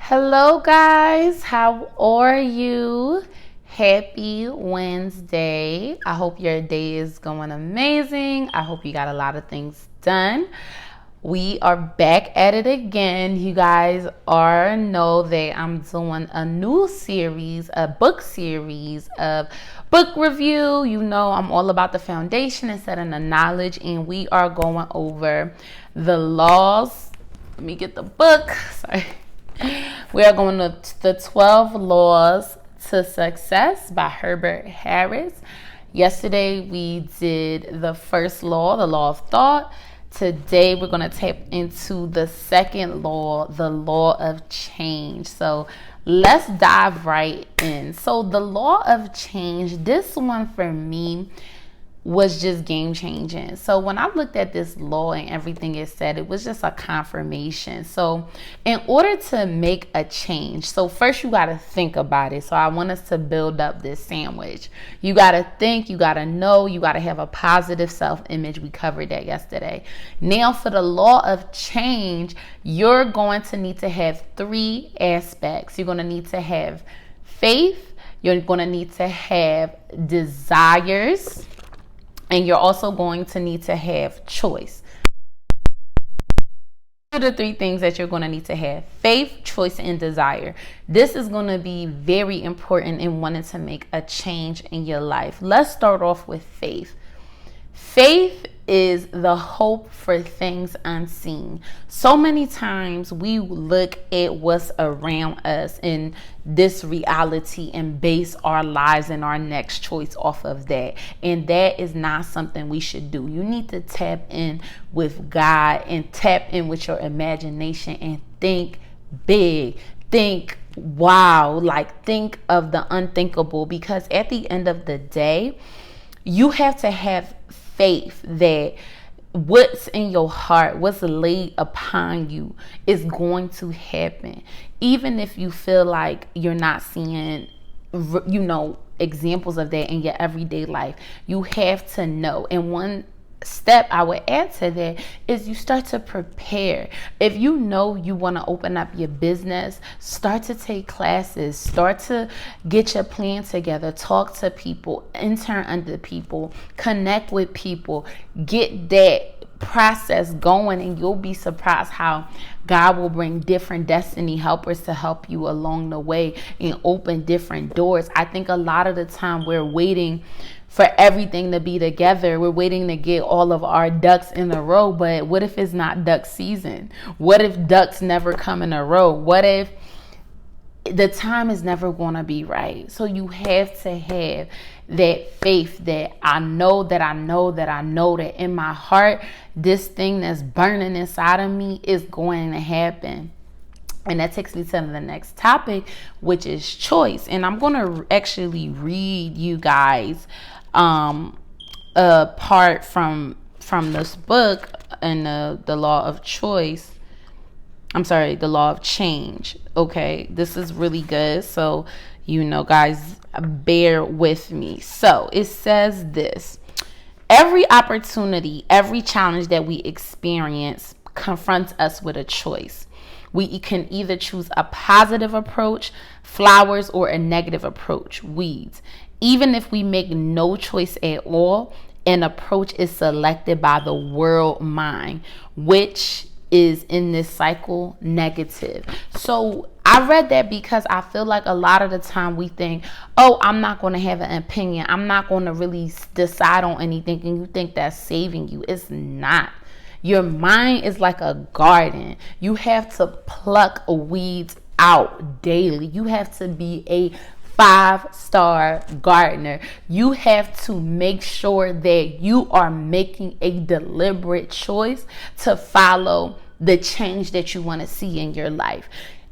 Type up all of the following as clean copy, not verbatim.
Hello, guys. How are you? Happy Wednesday. I hope your day is going amazing. I hope you got a lot of things done. We are back at it again. You guys are know that I'm doing a new series, a book series of book review. You know, I'm all about the foundation and setting the knowledge, and we are going over the laws. Let me get the book. Sorry. We are going to the 12 Laws to Success by Herbert Harris. Yesterday we did the first law, the law of thought. Today we're going to tap into the second law, the law of change. So let's dive right in. So the law of change, this one for me was just game changing. So when I looked at this law and everything it said, it was just a confirmation. So in order to make a change, so first you got to think about it. So I want us to build up this sandwich. You got to think, you got to know, you got to have a positive self-image. We covered that yesterday. Now for the law of change, you're going to need to have three aspects. You're going to need to have faith. You're going to need to have desires. And you're also going to need to have choice. These are the three things that you're going to need to have: faith, choice, and desire. This is going to be very important in wanting to make a change in your life. Let's start off with faith. Faith is the hope for things unseen. So many times we look at what's around us in this reality and base our lives and our next choice off of that. And that is not something we should do. You need to tap in with God and tap in with your imagination and think big. Think wow, like think of the unthinkable, because at the end of the day, you have to have faith that what's in your heart, what's laid upon you, is going to happen. Even if you feel like you're not seeing, examples of that in your everyday life, you have to know. And one step I would add to that is you start to prepare. If you know you want to open up your business, start to take classes, start to get your plan together, talk to people, intern under people, connect with people, get that process going, and you'll be surprised how God will bring different destiny helpers to help you along the way and open different doors. I think a lot of the time we're waiting for everything to be together. We're waiting to get all of our ducks in a row. But what if it's not duck season? What if ducks never come in a row? What if the time is never going to be right? So you have to have that faith that I know that in my heart, this thing that's burning inside of me is going to happen. And that takes me to the next topic, which is choice. And I'm going to actually read you guys a part from this book and the law of choice. I'm sorry, the law of change. Okay, this is really good. So, guys, bear with me. So it says this: every opportunity, every challenge that we experience confronts us with a choice. We can either choose a positive approach, flowers, or a negative approach, weeds. Even if we make no choice at all, an approach is selected by the world mind, which is in this cycle negative. So I read that because I feel like a lot of the time we think, oh, I'm not going to have an opinion, I'm not going to really decide on anything, and you think that's saving you. It's not. Your mind is like a garden. You have to pluck weeds out daily. You have to be a 5-star gardener. You have to make sure that you are making a deliberate choice to follow the change that you want to see in your life.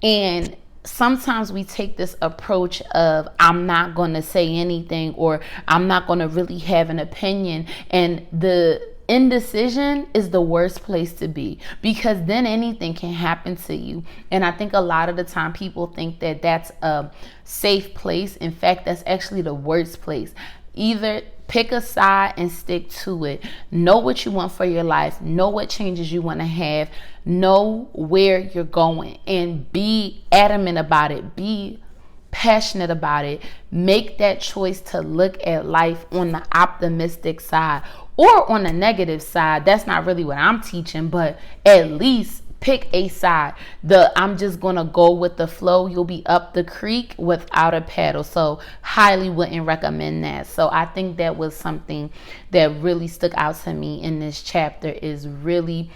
And sometimes we take this approach of, I'm not going to say anything, or I'm not going to really have an opinion. And the indecision is the worst place to be, because then anything can happen to you. And I think a lot of the time people think that that's a safe place. In fact, that's actually the worst place. Either pick a side and stick to it. Know what you want for your life. Know what changes you want to have. Know where you're going and be adamant about it. Be passionate about it. Make that choice to look at life on the optimistic side or on the negative side. That's not really what I'm teaching, but at least pick a side. I'm just gonna go with the flow. You'll be up the creek without a paddle. So highly wouldn't recommend that. So I think that was something that really stuck out to me in this chapter, is really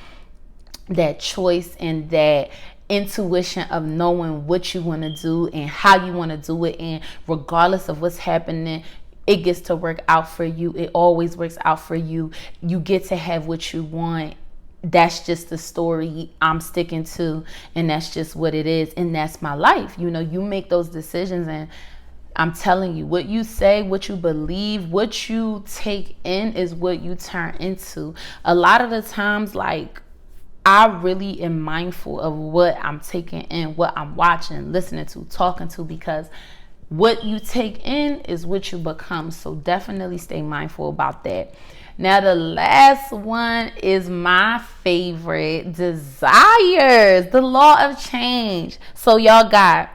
that choice and that intuition of knowing what you want to do and how you want to do it, and regardless of what's happening, it gets to work out for you. It always works out for you. You get to have what you want. That's just the story I'm sticking to, and that's just what it is, and that's my life. You know, you make those decisions, and I'm telling you, what you say, what you believe, what you take in is what you turn into. A lot of the times, like, I really am mindful of what I'm taking in, what I'm watching, listening to, talking to, because what you take in is what you become. So definitely stay mindful about that. Now, the last one is my favorite, desires, the law of change. So y'all got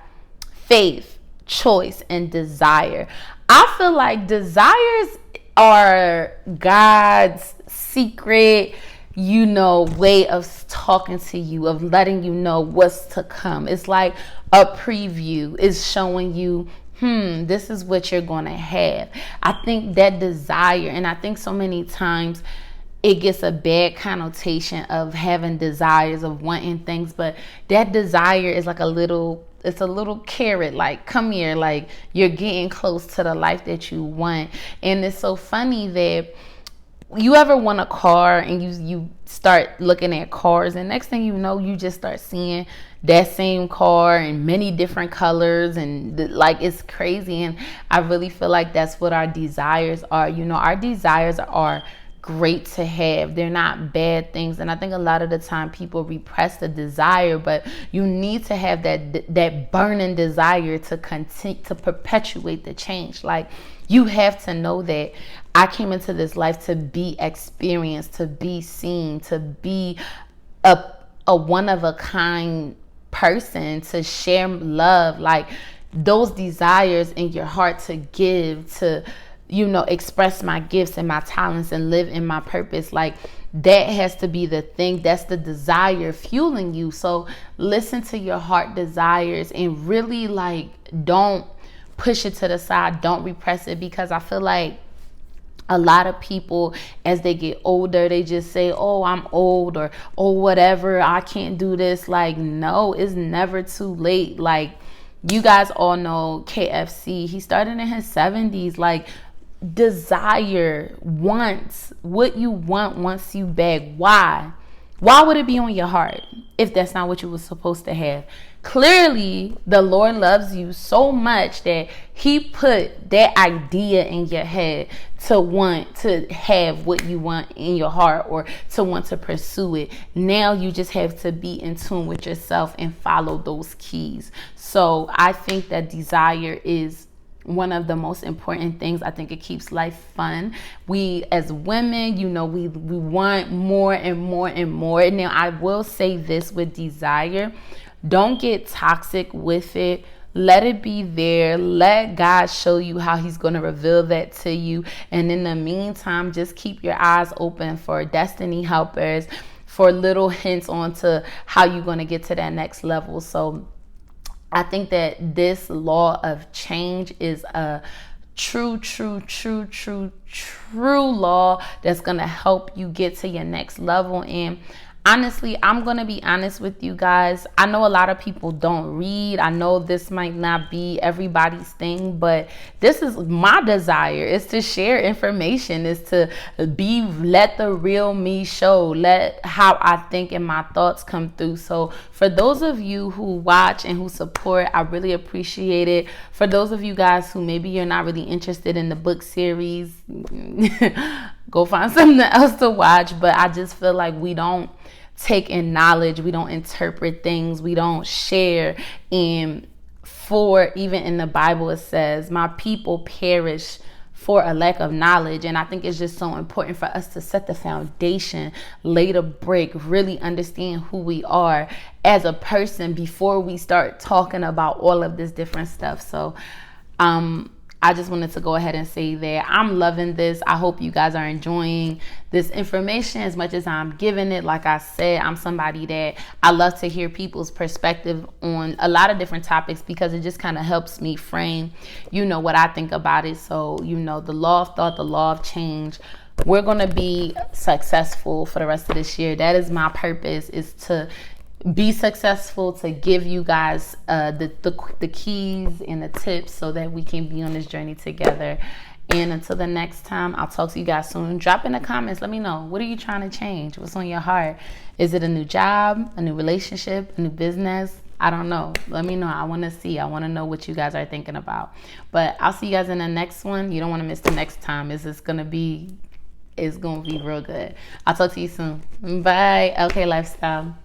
faith, choice, and desire. I feel like desires are God's secret, way of talking to you, of letting you know what's to come. It's like a preview. It's showing you, this is what you're going to have. I think that desire, and I think so many times it gets a bad connotation of having desires, of wanting things, but that desire is like it's a little carrot, like, come here, like, you're getting close to the life that you want. And it's so funny that you ever want a car and you start looking at cars, and next thing you know, you just start seeing that same car in many different colors, and like, it's crazy. And I really feel like that's what our desires are. Our desires are great to have. They're not bad things. And I think a lot of the time people repress the desire, but you need to have that burning desire to continue to perpetuate the change. Like, you have to know that I came into this life to be experienced, to be seen, to be a one of a kind person, to share love. Like, those desires in your heart to give, to express my gifts and my talents and live in my purpose, like, that has to be the thing. That's the desire fueling you. So listen to your heart desires and really, like, don't push it to the side. Don't repress it, because I feel like a lot of people, as they get older, they just say, oh, I'm old, or oh, whatever, I can't do this. Like, no, it's never too late. Like, you guys all know KFC. He started in his 70s. Like, desire, wants, what you want wants you back. Why would it be on your heart if that's not what you were supposed to have? Clearly, the Lord loves you so much that he put that idea in your head to want to have what you want in your heart, or to want to pursue it. Now you just have to be in tune with yourself and follow those keys. So I think that desire is one of the most important things. I think it keeps life fun. We as women, we want more and more and more. Now, I will say this with desire: don't get toxic with it. Let it be there. Let God show you how he's going to reveal that to you. And in the meantime, just keep your eyes open for destiny helpers, for little hints onto how you're going to get to that next level. So I think that this law of change is a true law that's going to help you get to your next level. And honestly, I'm going to be honest with you guys. I know a lot of people don't read. I know this might not be everybody's thing, but this is my desire, is to share information, is to let the real me show, let how I think and my thoughts come through. So for those of you who watch and who support, I really appreciate it. For those of you guys who maybe you're not really interested in the book series, go find something else to watch. But I just feel like we don't take in knowledge, we don't interpret things, we don't share. And for even in the Bible, it says, my people perish for a lack of knowledge. And I think it's just so important for us to set the foundation, lay the brick, really understand who we are as a person before we start talking about all of this different stuff. So I just wanted to go ahead and say that I'm loving this. I hope you guys are enjoying this information as much as I'm giving it. Like I said, I'm somebody that I love to hear people's perspective on a lot of different topics, because it just kind of helps me frame, what I think about it. So, the law of thought, the law of change. We're going to be successful for the rest of this year. That is my purpose, is to be successful, to give you guys the keys and the tips so that we can be on this journey together. And until the next time, I'll talk to you guys soon. Drop in the comments. Let me know. What are you trying to change? What's on your heart? Is it a new job, a new relationship, a new business? I don't know. Let me know. I want to see. I want to know what you guys are thinking about. But I'll see you guys in the next one. You don't want to miss the next time. It's going to be real good. I'll talk to you soon. Bye. LK Lifestyle.